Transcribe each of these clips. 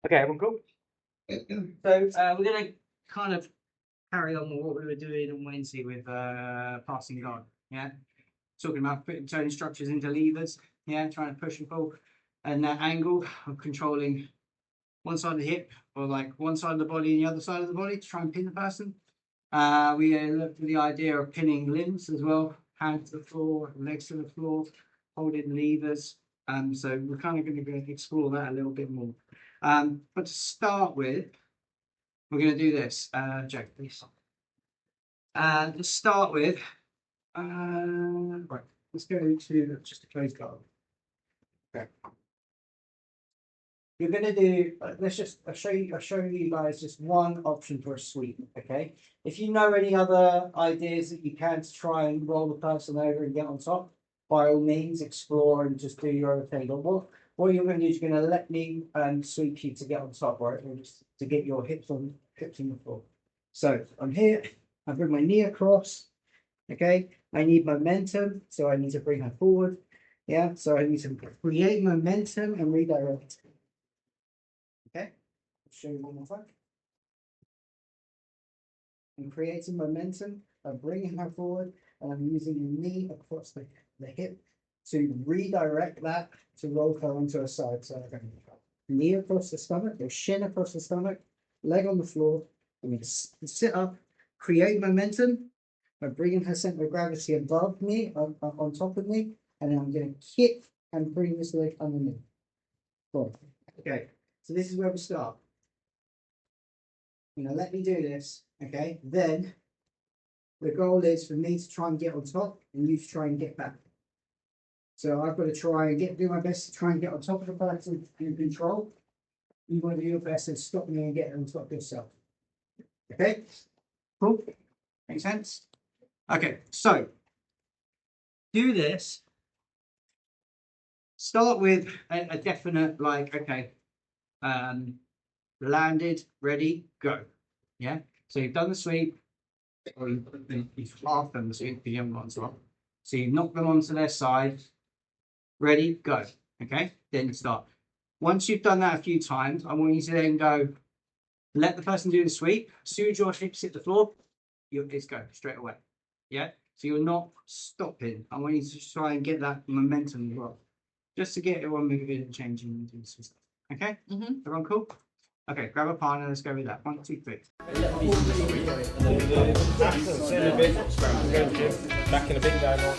Okay, everyone cool? So we're going to kind of carry on with what we were doing on Wednesday with passing guard. Yeah, talking about turning structures into levers. Yeah, trying to push and pull, and that angle of controlling one side of the hip or like one side of the body and the other side of the body to try and pin the person. We looked at the idea of pinning limbs as well, hands to the floor, legs to the floor, holding levers. So we're kind of going to explore that a little bit more. But to start with, we're going to do this. Jack, please. To start with, right, let's go to just a closed guard. Okay. You're going to do, I'll show you guys just one option for a sweep, okay? If you know any other ideas that you can to try and roll the person over and get on top, by all means, explore and just do your own thing. But what you're going to do is you're going to let me sweep you to get on top, right? Or just to get your hips on the floor. So I'm here, I bring my knee across, okay? I need momentum, so I need to bring her forward. Yeah, so I need to create momentum and redirect. Okay, I'll show you one more time. I'm creating momentum, I'm bringing her forward, and I'm using the knee across the hip to redirect that to roll her onto a side. So I'm going to knee across the stomach, or shin across the stomach, leg on the floor. I'm going to sit up, create momentum by bringing her center of gravity above me, on top of me, and then I'm going to kick and bring this leg underneath. Cool. Okay. So this is where we start. You know, let me do this, okay? Then the goal is for me to try and get on top and you to try and get back. So I've got to try and do my best to try and get on top of the person in control. You want to do your best and stop me and get on top yourself. Okay? Cool? Make sense? Okay, so do this. Start with a definite, like, okay. Landed, ready, go. Yeah. So you've done the sweep, or you've half done the sweep, the young ones are. So you've knocked them onto their side. Ready, go. Okay. Then start. Once you've done that a few times, I want you to then go. Let the person do the sweep. As soon as your hips hit the floor, it's go straight away. Yeah. So you're not stopping. I want you to try and get that momentum as well, just to get everyone moving and changing and doing some stuff. Okay. Everyone cool? Okay, grab a partner, let's go with that. 1, 2, 3. Back in a bit, going on.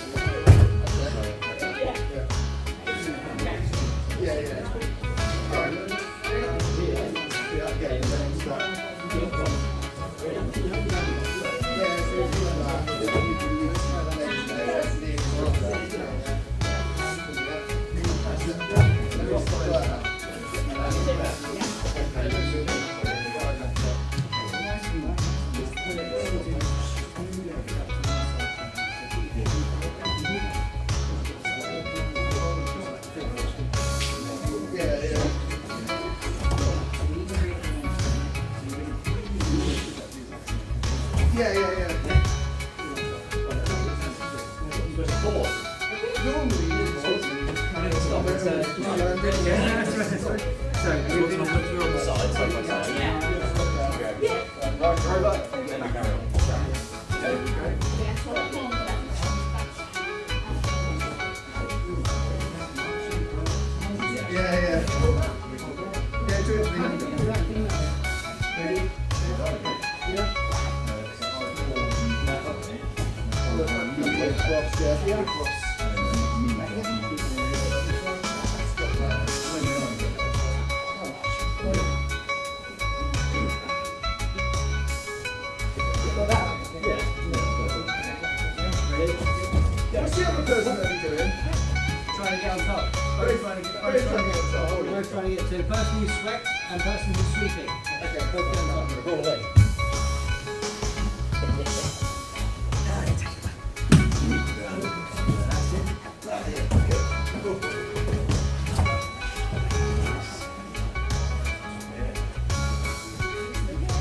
Trying to get on top. Both trying to get on top. Both trying to get to the person who's swept and person who's sweeping. Okay, both get on top. Go away.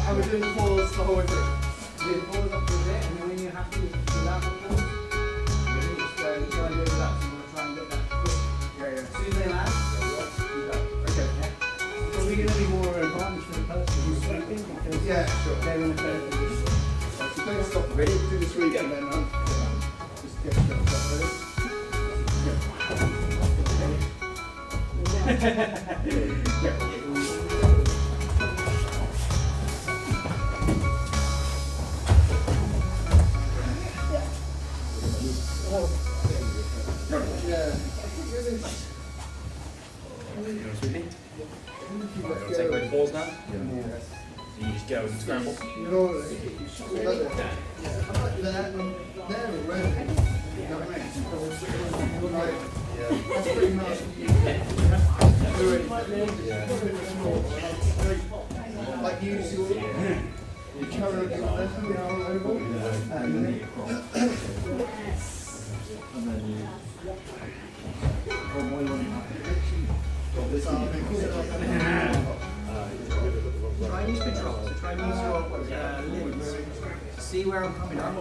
And we're doing pause the whole way through. We're pause up to a bit, and then when you're happy with the lap of pause, we're just going to try and do the laps. So we're trying to get that quick. As soon as they land, you go. Okay. So we're going to be more Yeah, sure. So don't stop. Ready? Do the sweep and then just get yourself ready. Take away the balls now? Yeah. So you just go and scramble? You know, like that. There and around. You know what I mean? Right. Yeah. That's pretty much. Like use your current left, you know, oval. And then Try and use control. So try and use your limbs to see where I'm coming up.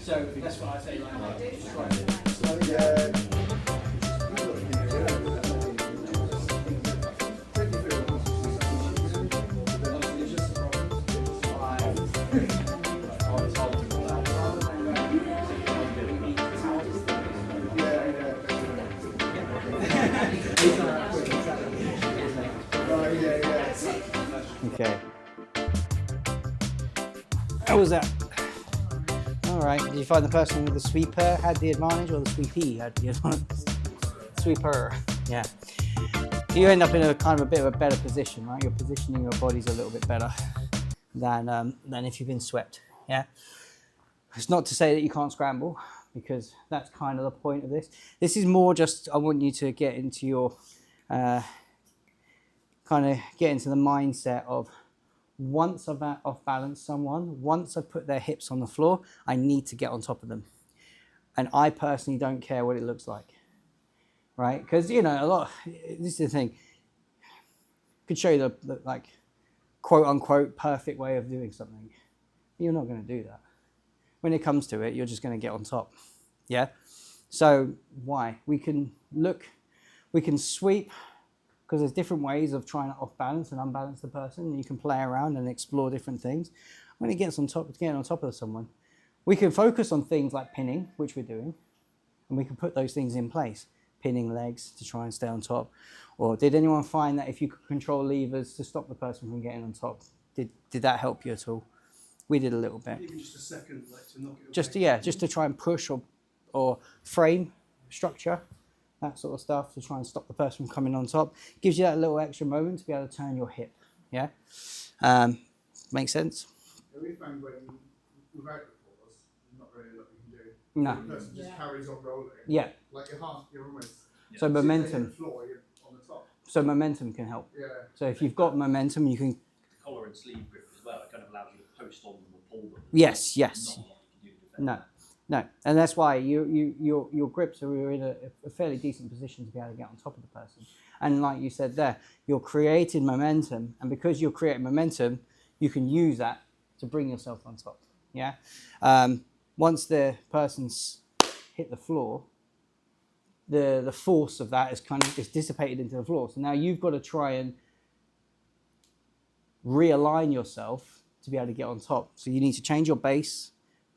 So that's what I say. Okay. How was that? All right. Did you find the person with the sweeper had the advantage, or the sweepee had the advantage? sweeper. Yeah. You end up in a kind of a bit of a better position, right? You're positioning your bodies a little bit better than if you've been swept. Yeah. It's not to say that you can't scramble, because that's kind of the point of this. This is more just, I want you to get into your get into the mindset of, once I've off balanced someone, once I've put their hips on the floor, I need to get on top of them. And I personally don't care what it looks like, right? Because, you know, this is the thing, I could show you the like, quote unquote, perfect way of doing something. You're not going to do that. When it comes to it, you're just going to get on top. Yeah? So why? We can sweep, because there's different ways of trying to off balance and unbalance the person. You can play around and explore different things. When it gets on top, getting on top of someone, we can focus on things like pinning, which we're doing, and we can put those things in place. Pinning legs to try and stay on top. Or did anyone find that if you could control levers to stop the person from getting on top, did that help you at all? We did a little bit. Even just a second, like, to knock it Just away. just to try and push or frame structure, that sort of stuff, to try and stop the person from coming on top. Gives you that little extra moment to be able to turn your hip. Yeah, makes sense. Yeah, we found when without the pause, not really what you can do. No. The person just carries on rolling. Yeah. Like you're almost. So sitting momentum. on the floor, you're on the top. So momentum can help. Yeah. So if you've got momentum, you can. Collar and sleeve grip as well. It kind of allows you to post on them or pull them. Yes. Not a lot you can do to defend. No, and that's why your grips are in a fairly decent position to be able to get on top of the person. And like you said there, you're creating momentum, and because you're creating momentum, you can use that to bring yourself on top. Yeah. Once the person's hit the floor, the force of that is dissipated into the floor. So now you've got to try and realign yourself to be able to get on top. So you need to change your base,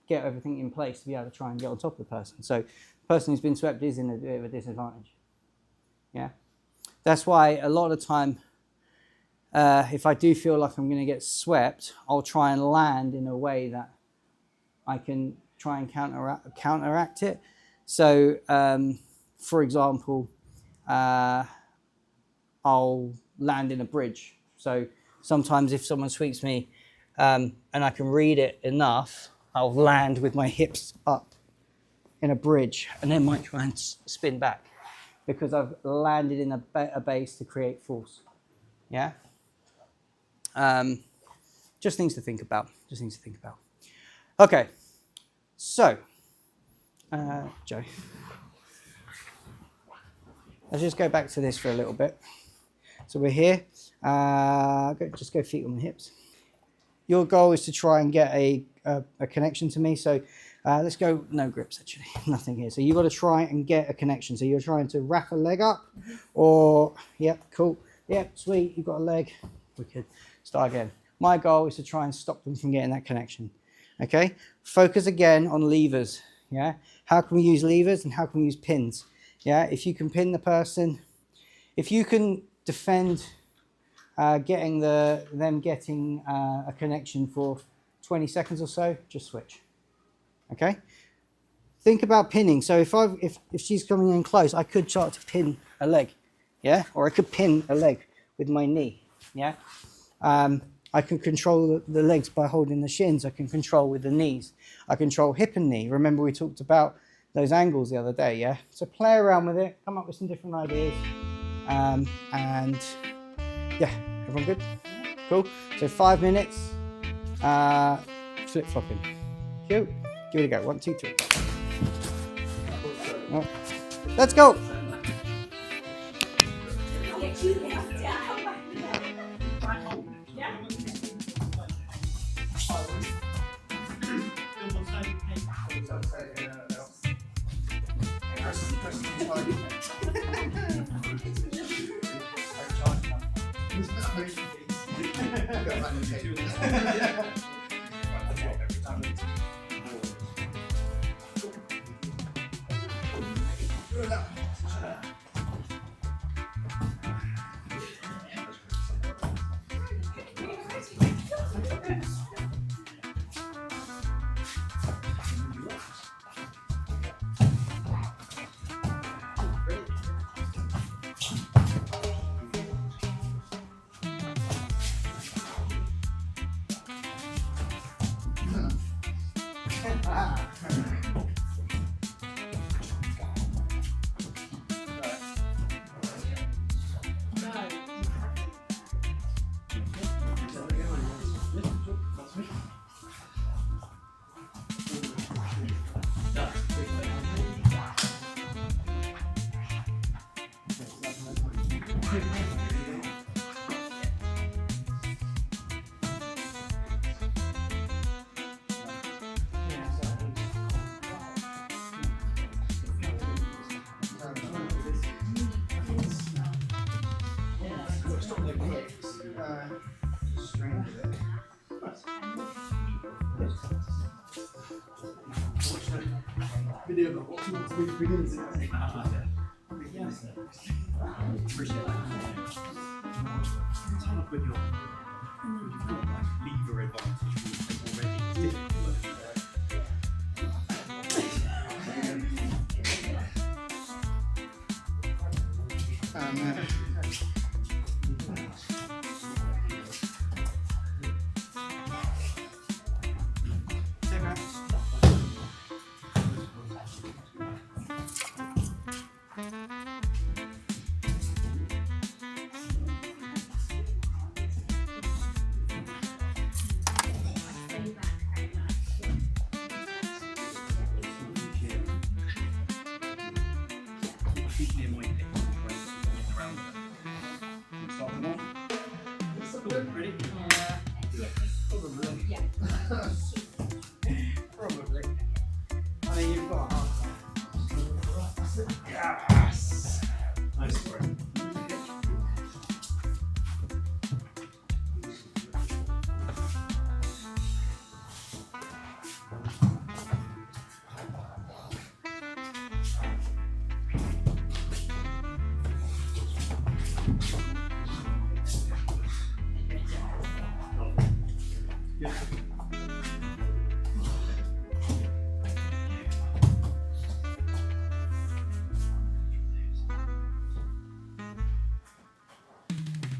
get everything in place to be able to try and get on top of the person. So the person who's been swept is in a bit of a disadvantage. Yeah, that's why a lot of the time, if I do feel like I'm going to get swept, I'll try and land in a way that I can try and counteract it. So, for example, I'll land in a bridge. So sometimes if someone sweeps me and I can read it enough, I'll land with my hips up in a bridge and then might try and spin back because I've landed in a base to create force. Yeah? Just things to think about. Okay, so, Joe, let's just go back to this for a little bit. So we're here. Just go feet on the hips. Your goal is to try and get a connection to me. So let's go, no grips actually, nothing here. So you've got to try and get a connection. So you're trying to wrap a leg up or, yep, cool. Yep, sweet, you've got a leg. Wicked. Start again. My goal is to try and stop them from getting that connection. Okay? Focus again on levers. Yeah? How can we use levers and how can we use pins? Yeah? If you can pin the person, if you can defend getting them getting a connection for 20 seconds or so, just switch. Okay? Think about pinning. So if she's coming in close, I could start to pin a leg. Yeah? Or I could pin a leg with my knee. Yeah? I can control the legs by holding the shins. I can control with the knees. I control hip and knee. Remember we talked about those angles the other day, yeah? So play around with it, come up with some different ideas. And yeah, everyone good? Cool. So 5 minutes, flip-flopping. Cute. Give it a go. 1, 2, 3. Right. Let's go. Video got what begins. Appreciate that. It's hard when you've got like lever advantage already. Ready? Probably. Probably. I mean, you've got Yes! Nice work.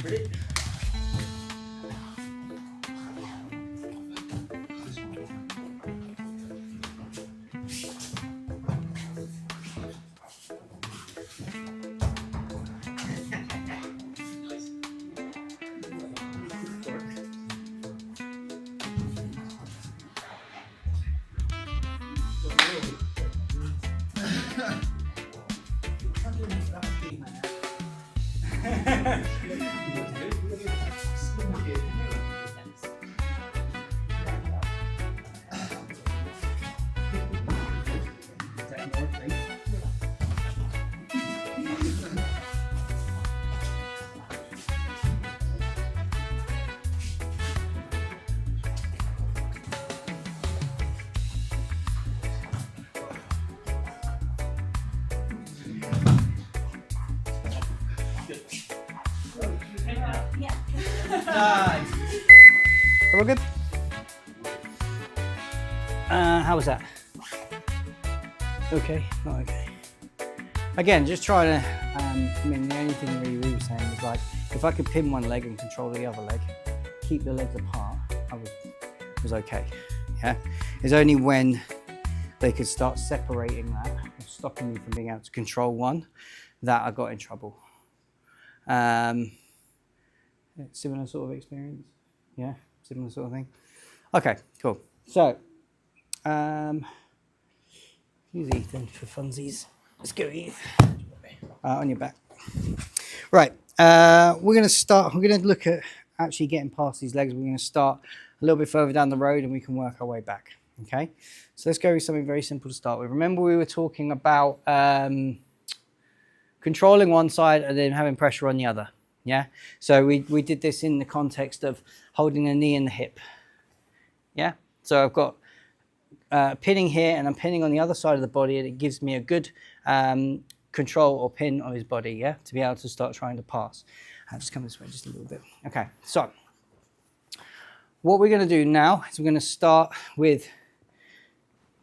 Ready? nice. Are we good? How was that? Okay, not okay. Again, just trying to, I mean, the only thing really we were saying was like, if I could pin one leg and control the other leg, keep the legs apart, I was okay, yeah? It's only when they could start separating that, or stopping me from being able to control one, that I got in trouble. Similar sort of experience? Yeah, similar sort of thing. Okay, cool. So, use Ethan for funsies. Let's go, Ethan. On your back. Right, we're going to look at actually getting past these legs. We're going to start a little bit further down the road and we can work our way back, okay? So let's go with something very simple to start with. Remember we were talking about controlling one side and then having pressure on the other, yeah? So we did this in the context of holding the knee and the hip, yeah? So I've got pinning here and I'm pinning on the other side of the body and it gives me a good control or pin on his body, yeah, to be able to start trying to pass. I'll just come this way just a little bit. Okay, so what we're going to do now is we're going to start with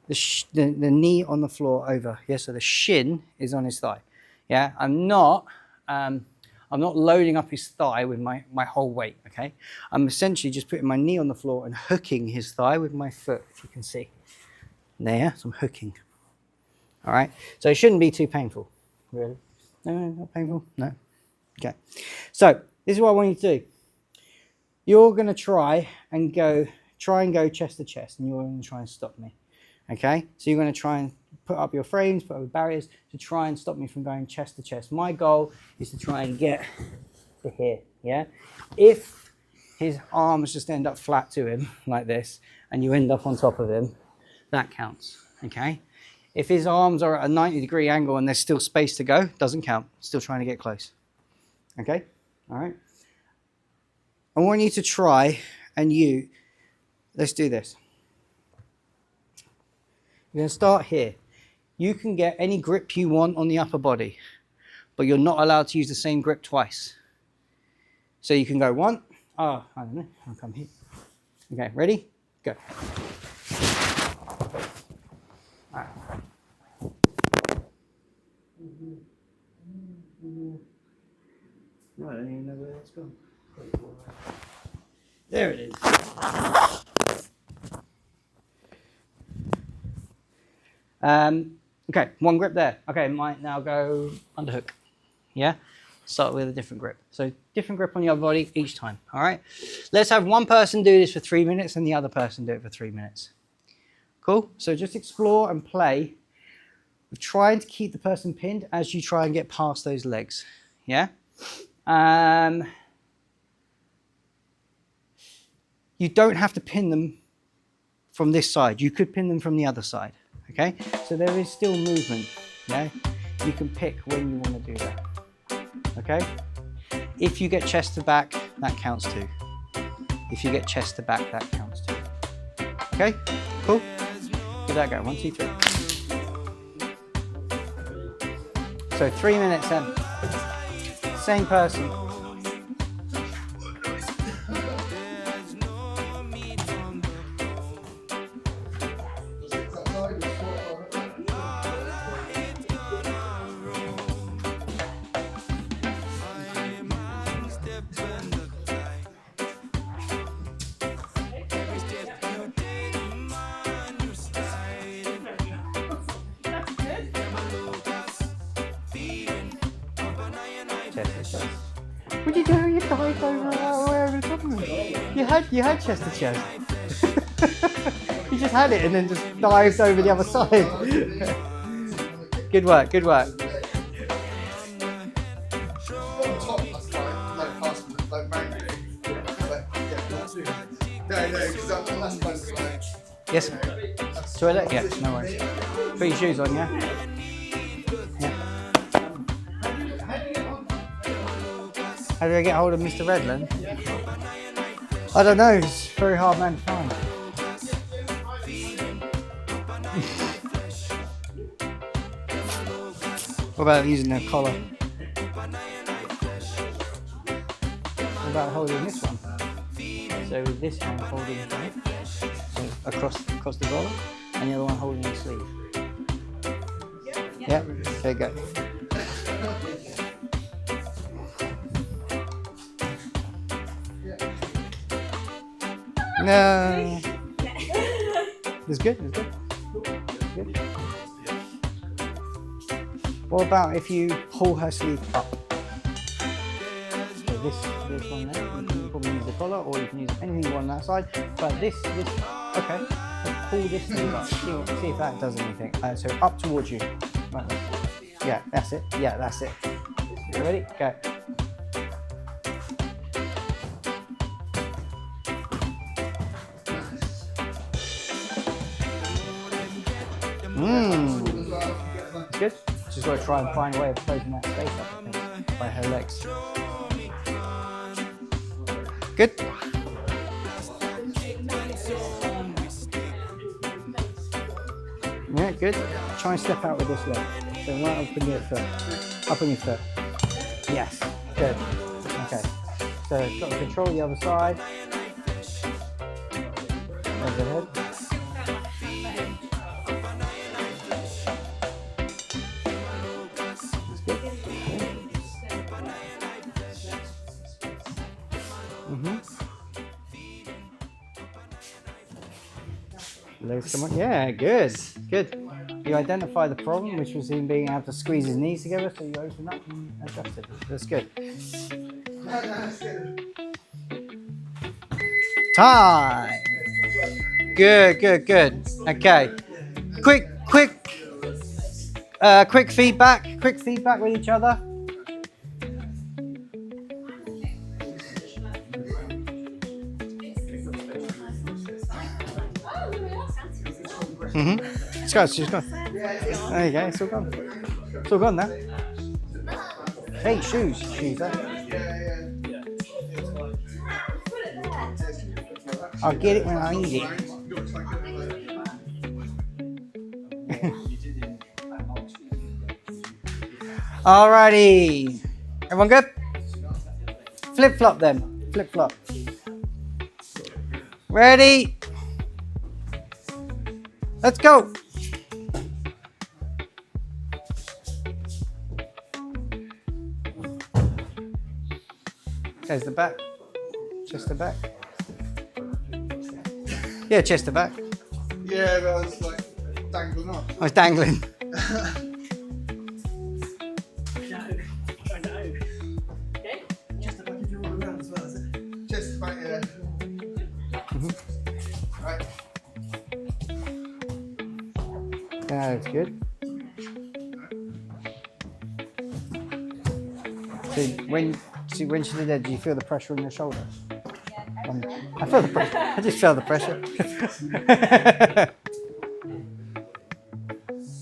the knee on the floor over, yeah, so the shin is on his thigh, yeah. I'm not loading up his thigh with my whole weight, okay. I'm essentially just putting my knee on the floor and hooking his thigh with my foot, if you can see. There, some hooking. All right, so it shouldn't be too painful, really. No, not painful, no. Okay, so this is what I want you to do. You're going to try and go chest to chest, and you're going to try and stop me. Okay, so you're going to try and put up your frames, put up barriers to try and stop me from going chest to chest. My goal is to try and get to here. Yeah, if his arms just end up flat to him like this, and you end up on top of him, that counts. Okay. If his arms are at a 90-degree angle and there's still space to go, doesn't count. Still trying to get close. Okay? All right? I want you to try and let's do this. We're going to start here. You can get any grip you want on the upper body, but you're not allowed to use the same grip twice. So you can go one. I don't know. I'll come here. Okay, ready? Go. All right. No, I don't even know where it's gone. There it is. Okay, one grip there. Okay, might now go underhook. Yeah? Start with a different grip. So different grip on your body each time. All right? Let's have one person do this for 3 minutes and the other person do it for 3 minutes. Cool? So just explore and play with trying to keep the person pinned as you try and get past those legs. Yeah? You don't have to pin them from this side. You could pin them from the other side. Okay? So there is still movement. Yeah? You can pick when you want to do that. Okay? If you get chest to back, that counts too. If you get chest to back, that counts too. Okay? Cool? Give that a go. 1, 2, 3. So 3 minutes then. Same person. What did you do? You dived over the top of me. You had chest to chest. You just had it and then just dived over the other side. Good work, good work. Yes. Toilet? Yeah, no worries. Put your shoes on, yeah? How do I get hold of Mr. Redland? I don't know, it's a very hard man to find. What about using a collar? What about holding this one? So with this hand holding the hip, so across the collar, and the other one holding the sleeve. Yeah, okay, go. No. It's good. It's good. Good. What about if you pull her sleeve up? So this one there. You can probably use the collar, or you can use anything on that side. But this. Okay. Let's pull this sleeve up. See if that does anything. So up towards you. Like that. Yeah, that's it. Yeah, that's it. You ready? Go. Good. Just got to try and find a way of closing that space up, I think, by her legs. Good. Yeah, good. Try and step out with this leg. So right up on your foot. Up on your foot. Yes. Good. Okay. So got to control the other side. There's the head. Legs come on. Yeah, good, good. You identify the problem, which was him being able to squeeze his knees together, so you open up and adjust it. That's good. Time. Good, good, good. Okay. Quick feedback. Quick feedback with each other. It's gone. She's gone. There you go. It's all gone. It's all gone now. Hey, shoes. Shoes. I'll get it when I need it. Alrighty. Everyone good? Flip flop then. Flip flop. Ready? Let's go. There's the back. Chest to back. Yeah, chest to back. Yeah, but I was like dangling off. I was dangling. Just back, yeah. Right. Yeah, that's good. So when she did that, do you feel the pressure on your shoulder? I feel the pressure. I just felt the pressure.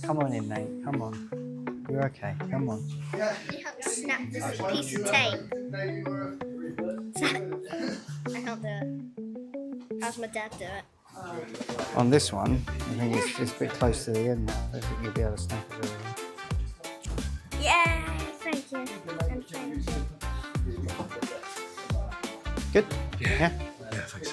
Come on in, Nate. Come on. You're okay. Come on. You have to snap this piece of tape. I can't do it. How's my dad do it? On this one, I think it's a bit close to the end now. I don't think you'll be able to snap it really well. Yeah, thank you. And thank you. Good? Yeah? Yeah, I think so.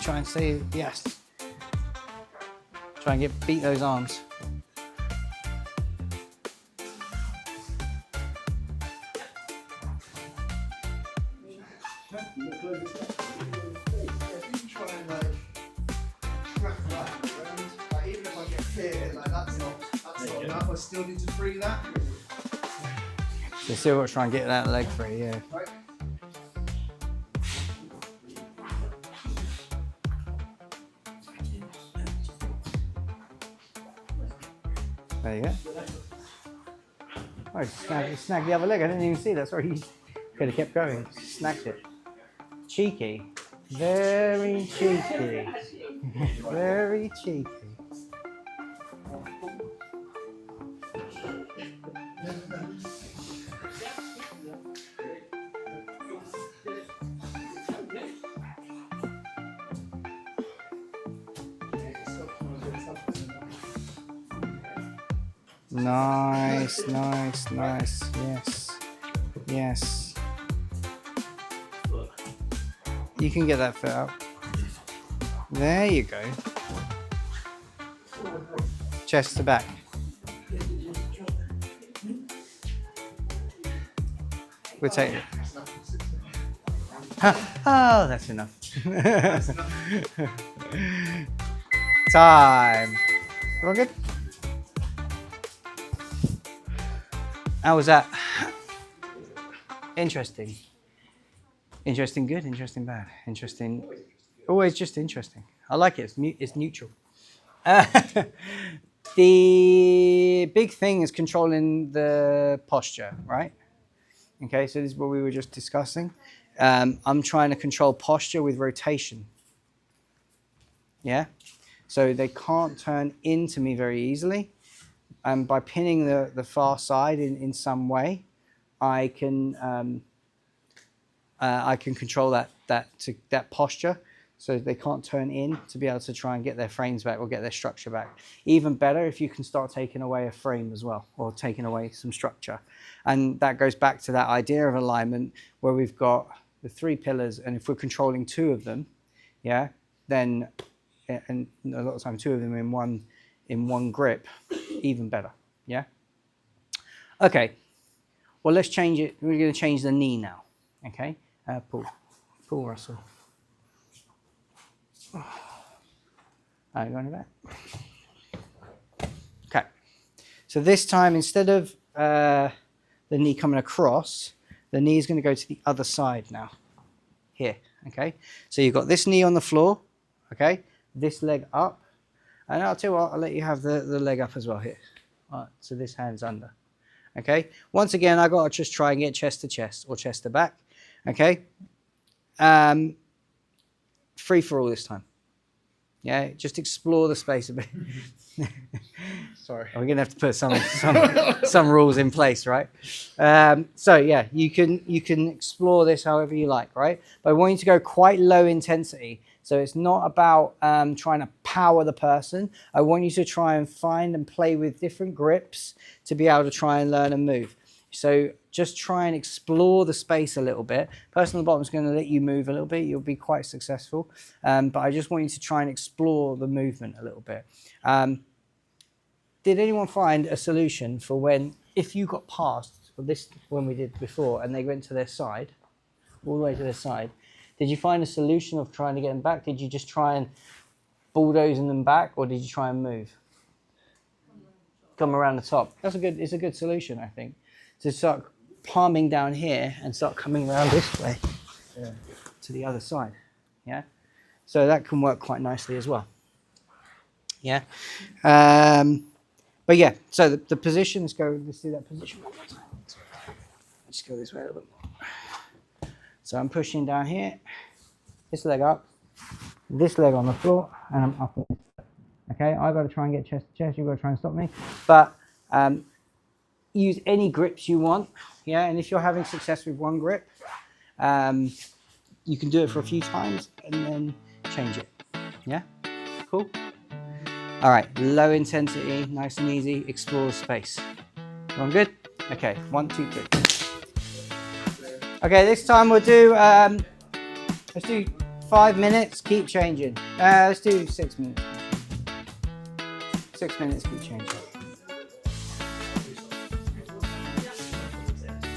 Try and say yes. Try and beat those arms. Even if I get hit, like that's not enough. I still need to free that. So still got to try and get that leg free, yeah. Right. There you go. Oh, he snagged the other leg. I didn't even see that. Sorry, he could have kept going. Snagged it. Cheeky. Very cheeky. Very cheeky. Nice, nice, nice. Yes. Yes. You can get that foot up. There you go. Chest to back. We'll take it. Oh, that's enough. Time. Everyone good? How was that? Interesting. Interesting good, interesting bad. Interesting. Always just interesting. I like it. It's neutral. The big thing is controlling the posture, right? Okay, so this is what we were just discussing. I'm trying to control posture with rotation. Yeah? So they can't turn into me very easily. And by pinning the far side in some way, I can control that posture, so they can't turn in, to be able to try and get their frames back or get their structure back. Even better if you can start taking away a frame as well, or taking away some structure. And that goes back to that idea of alignment where we've got the 3 pillars, and if we're controlling 2 of them, yeah, then, and a lot of time 2 of them in one grip, even better. Yeah. Okay. Well, let's change it. We're going to change the knee now. Okay. Pull, Russell. Go on your back. Okay. So this time, instead of the knee coming across, the knee is going to go to the other side now. Here. Okay. So you've got this knee on the floor. Okay. This leg up. And I'll tell you what, I'll let you have the leg up as well here. All right. So this hand's under. Okay. Once again, I've got to just try and get chest to chest or chest to back. Okay. Free for all this time. Yeah, just explore the space a bit. Sorry. We're gonna have to put some rules in place, right? So yeah, you can explore this however you like, right? But I want you to go quite low intensity. So it's not about trying to power the person. I want you to try and find and play with different grips to be able to try and learn and move. So just try and explore the space a little bit. Person on the bottom is going to let you move a little bit. You'll be quite successful. But I just want you to try and explore the movement a little bit. Did anyone find a solution for if you got past this when we did before and they went to their side, all the way to their side, did you find a solution of trying to get them back? Did you just try and bulldoze them back, or did you try and move? Come around the top. It's a good solution, I think. To start palming down here and start coming around this way to the other side. Yeah. So that can work quite nicely as well. Yeah. But yeah, so the position, let's do that position one more time. Let's go this way a little bit more. So I'm pushing down here, this leg up, this leg on the floor, and I'm up. Okay, I've got to try and get chest to chest, you've got to try and stop me. But use any grips you want, yeah, and if you're having success with one grip, you can do it for a few times and then change it. Yeah, cool. All right, low intensity, nice and easy, explore the space. Going good? Okay, 1, 2, 3. Okay, this time we'll do, let's do 5 minutes, keep changing. Let's do 6 minutes. 6 minutes, keep changing.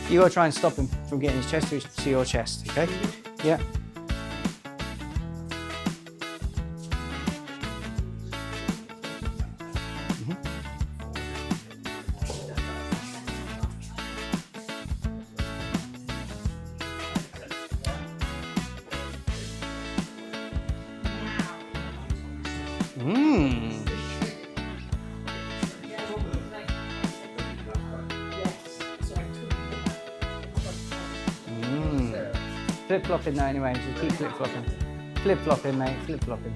You gotta try and stop him from getting his chest to your chest, okay? Yeah. Flip-flopping now anyway, just keep flip-flopping. Flip-flopping, mate, flip-flopping.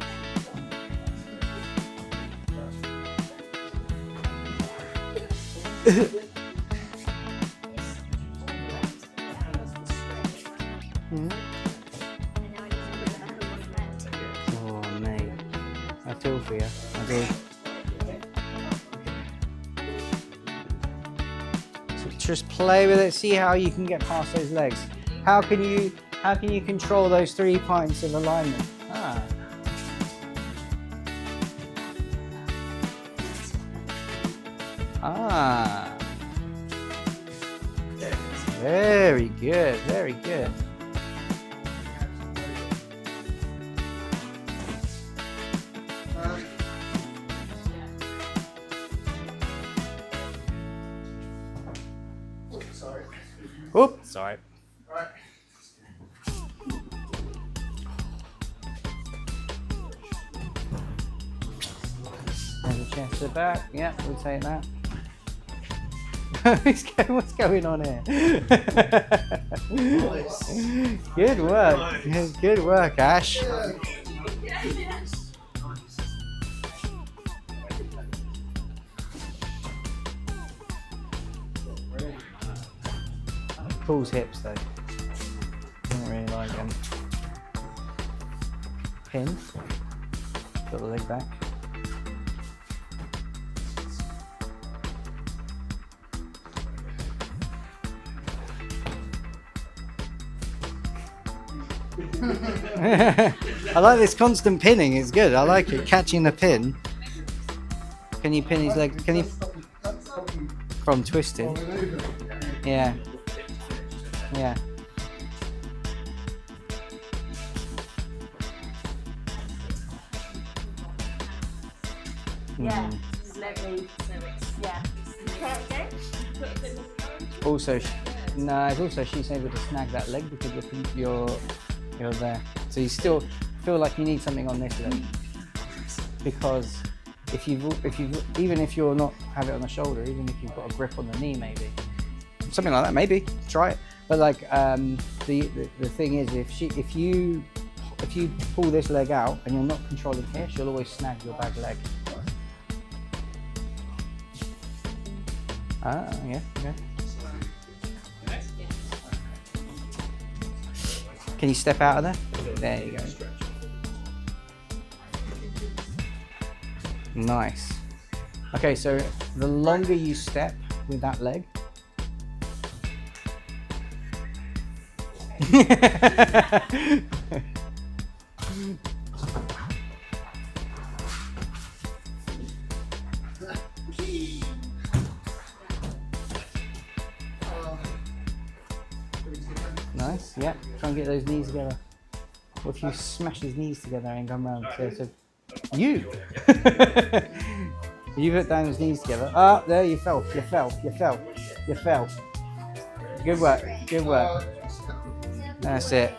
Oh, mate. I feel for you. I do. So just play with it, see how you can get past those legs. How can you control those 3 points of alignment? Very good, very good. Sorry. Oops, sorry. Right. And the chest to the back. Yeah, we'll take that. What's going on here? Good work. Good work, Ash. Pulls hips though. Don't really like them. Pins. Got the leg back. I like this constant pinning. It's good. I like it. Catching the pin. Can you pin his leg? Can you from twisting? Yeah. Yeah. Yeah, let me. Yeah. Also, no, it's also she's able to snag that leg because you're there. So you still feel like you need something on this leg because if you even if you're not have it on the shoulder, even if you've got a grip on the knee, maybe something like that, maybe try it. But like the thing is, if you pull this leg out and you're not controlling here, she'll always snag your bag leg. Ah, yeah, okay. Can you step out of there? There you go. Nice. Okay, so the longer you step with that leg, nice, yeah. Try and get those knees together. Or if you smash his knees together and come round. So you! You put down his knees together. Ah, there you fell. You fell. You fell. You fell. Good work. Good work. That's it.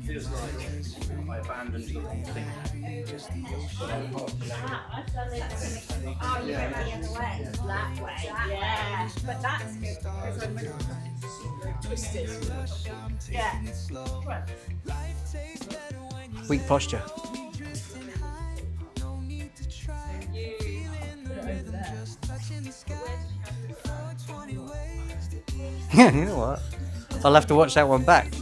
Feels like I abandoned the wrong thing. Oh, you went the other way. That way. Yeah. But that's good because I'm twisted. Yeah. Weak posture. You know what? I'll have to watch that one back.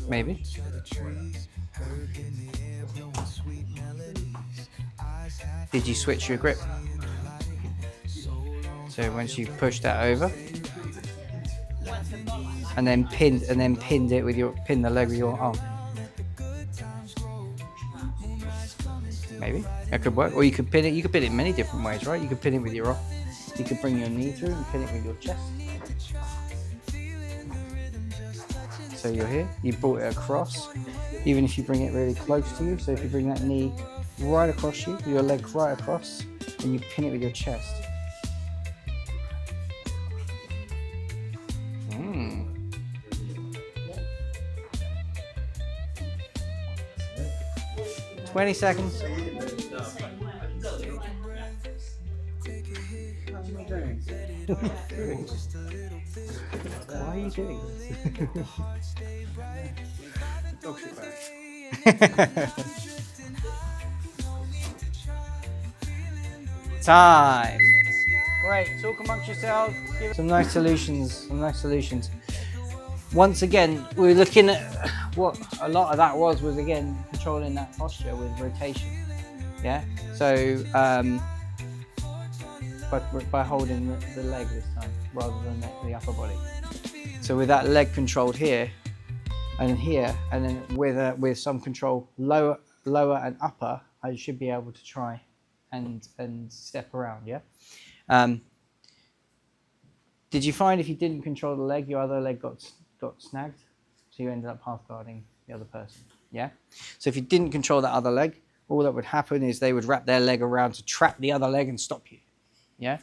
Maybe. Did you switch your grip? So once you push that over, and then pinned it with your the leg with your arm. Maybe that could work. Or you could pin it. You could pin it many different ways, right? You could pin it with your arm. You could bring your knee through and pin it with your chest. So you're here. You brought it across. Even if you bring it really close to you. So if you bring that knee right across you, your leg right across, and you pin it with your chest. 20 seconds. Why are you doing this? Time. Great. Talk amongst yourselves. Some nice solutions. Once again, we're looking at what a lot of that was again controlling that posture with rotation. Yeah. So by holding the leg this time rather than the upper body. So with that leg controlled here, and then with some control lower and upper, I should be able to try and step around. Yeah. Did you find if you didn't control the leg, your other leg got snagged, so you ended up half guarding the other person? Yeah. So if you didn't control that other leg, all that would happen is they would wrap their leg around to trap the other leg and stop you. Yeah.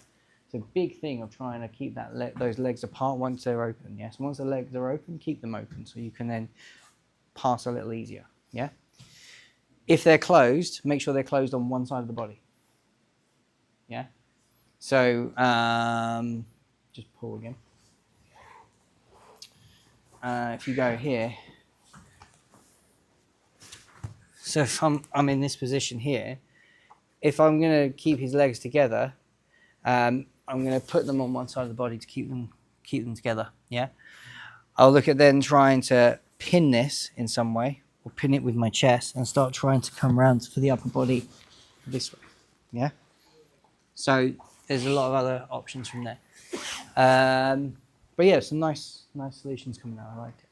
It's a big thing of trying to keep those legs apart once they're open. Yes. Once the legs are open, keep them open so you can then pass a little easier. Yeah. If they're closed, make sure they're closed on one side of the body. Yeah. So just pull again. If you go here, so if I'm in this position here, if I'm going to keep his legs together, I'm going to put them on one side of the body to keep them together. Yeah. I'll look at then trying to pin this in some way, or pin it with my chest and start trying to come around for the upper body this way. Yeah. So there's a lot of other options from there. But yeah, some nice solutions coming out. I liked it.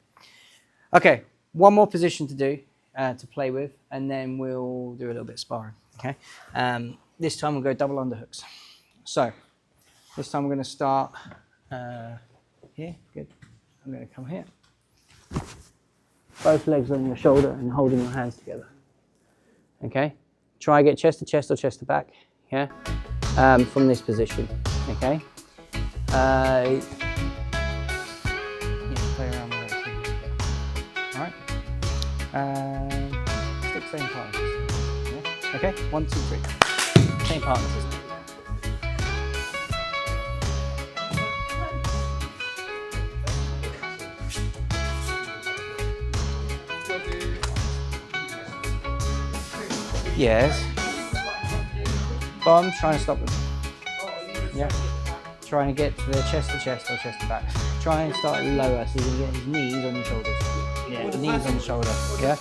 Okay, one more position to do, to play with, and then we'll do a little bit of sparring. Okay. This time we'll go double underhooks. So this time we're going to start here. Good. I'm going to come here. Both legs on your shoulder and holding your hands together. Okay. Try and get chest to chest or chest to back. Yeah. From this position. Okay. Yeah, play around with it. All right. Stick same partners. Yeah. Okay. 1, 2, 3. Same partners. Yes. But I'm trying to stop them. Yeah. Trying to get to their chest to chest or chest to back. Try and start lower so you can get his knees on your shoulders. Yeah, the knees on the shoulder. Yeah.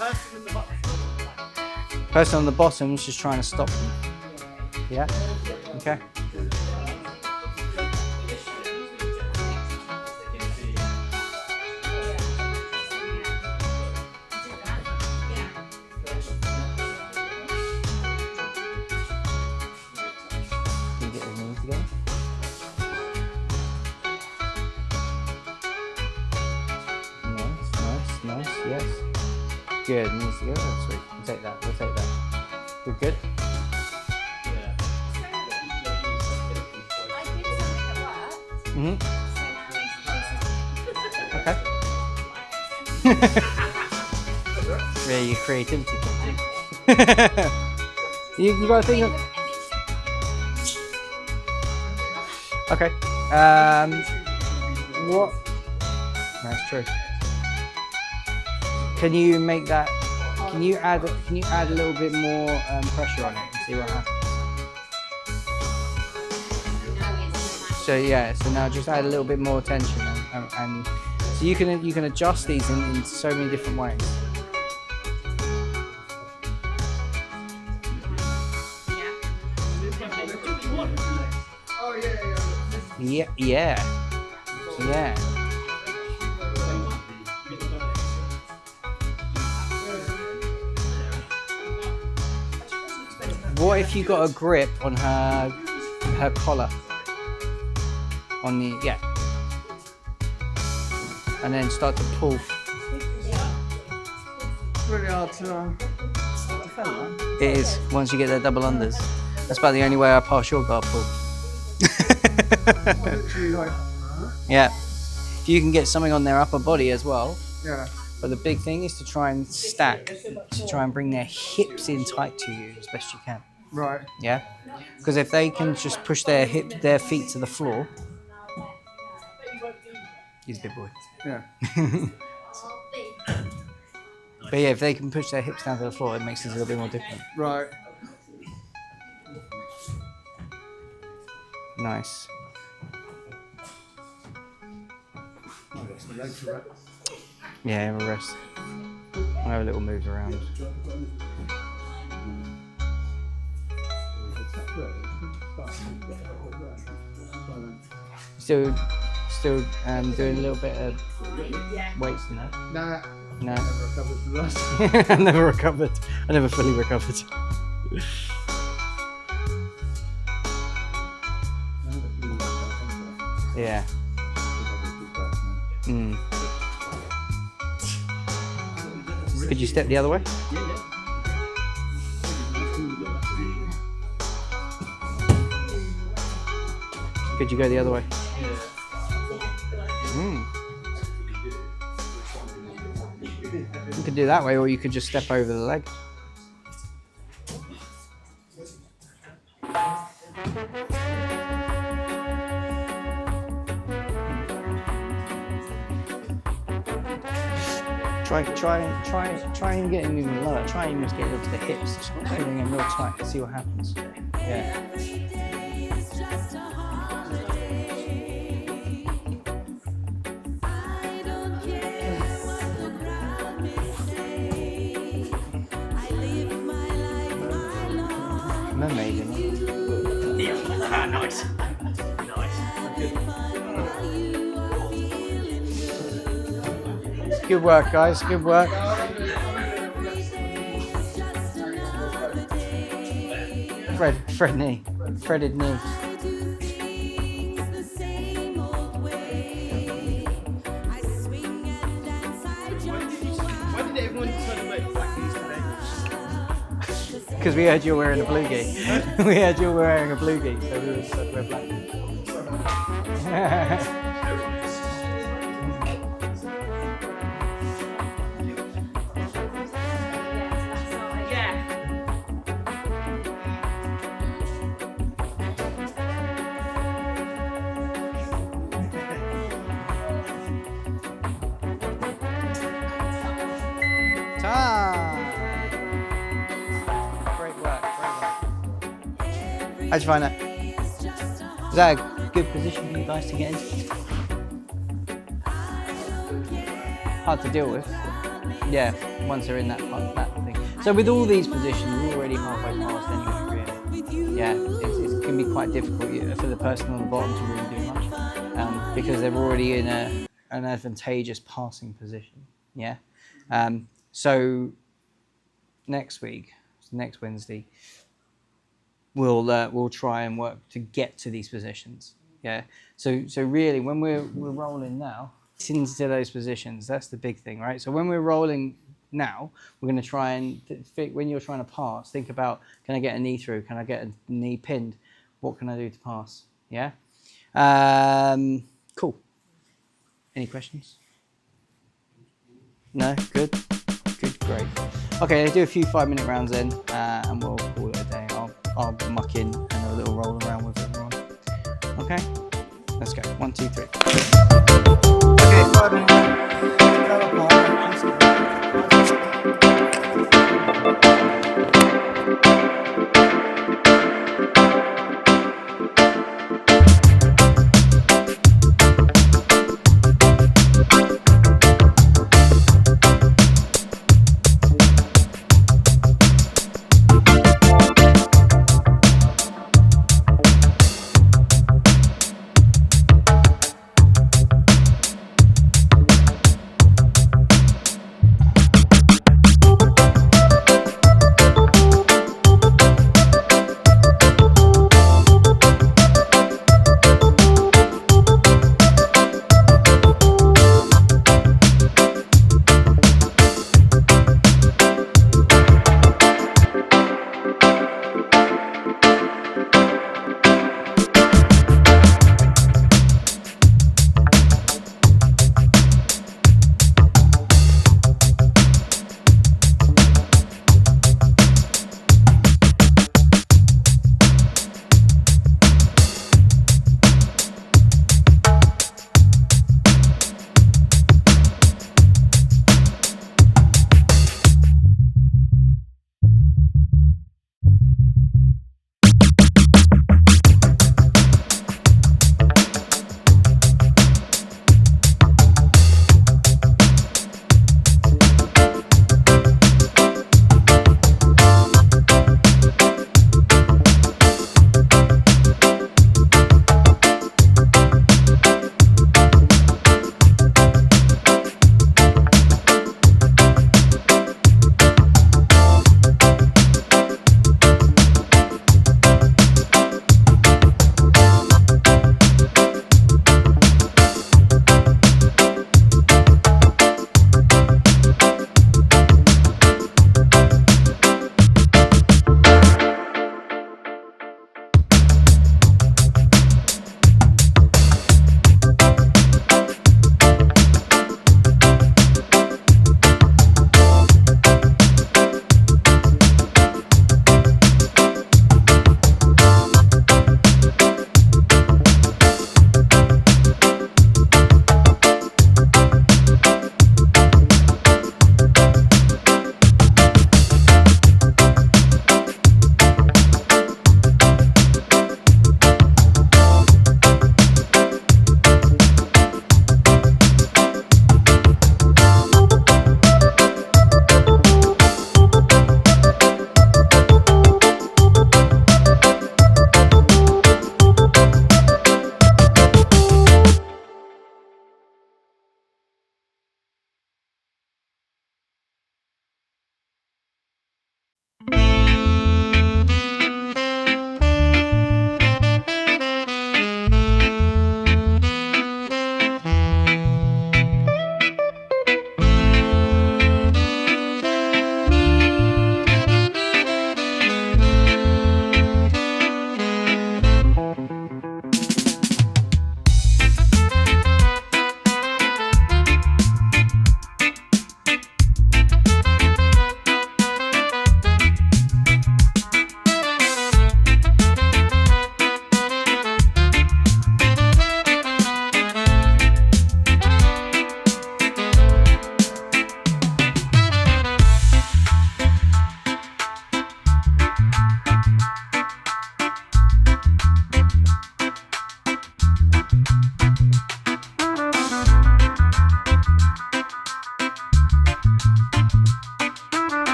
Person on the bottom is just trying to stop them. Yeah. Okay. Can you get his knees together? Nice, yes. Good, knees together. Oh, sweet. We'll take that. We're good? Mm-hmm. Okay. Really, your creativity. you got to think of... Okay. What? That's true. Can you make that? Can you add a little bit more pressure on it and see what happens? So yeah. So now just add a little bit more tension, and so you can adjust these in so many different ways. Oh Yeah. Yeah. What if you got a grip on her collar? On the and then start to pull. It's really hard to defend that. It is once you get their double unders. That's about the only way I pass your guard pull. Literally like, Yeah. If you can get something on their upper body as well. yeah. But the big thing is to try and stack, to try and bring their hips in tight to you as best you can. Right. Yeah? Because if they can just push their feet to the floor, he's a big boy. Yeah. But yeah, if they can push their hips down to the floor, it makes it a little bit more different. Right. Nice. Yeah, have a rest. I'll have a little move around. Still doing a little bit of weights in that. Nah. No. Never recovered from the last. I never recovered. I never fully recovered. Yeah. Mm. Could you step the other way? Could you go the other way? Mm. You could do that way, or you could just step over the leg. Try and get him even lower. Try and just get him to the hips. Just pulling him real tight. See what happens. Yeah. mermaid in it. Yeah. Nice. Good work, guys. Good work. Fretted knee. Why did everyone decide to make black keys today? Because we heard you were wearing a blue gi. We heard you were wearing a blue gi, so we decided to wear black. Yeah. Time. Great work. How'd you find that? Is that a good position for you guys to get in? Hard to deal with. Yeah, once they're in that thing. So with all these positions, we're already halfway past anyway, really. Yeah, it can be quite difficult for the person on the bottom to really do much because they're already in an advantageous passing position. Yeah. So next week, next Wednesday, we'll try and work to get to these positions. Yeah. So really, when we're rolling now into those positions, that's the big thing, right? So when we're rolling now, we're going to try and when you're trying to pass, think about: can I get a knee through? Can I get a knee pinned? What can I do to pass? Yeah. Cool. Any questions? No. Good. Great. Okay, let's do a few 5-minute rounds then, and we'll call it a day. I'll muck in and have a little roll around with everyone. Okay, let's go. 1, 2, 3. Okay, 5 minutes.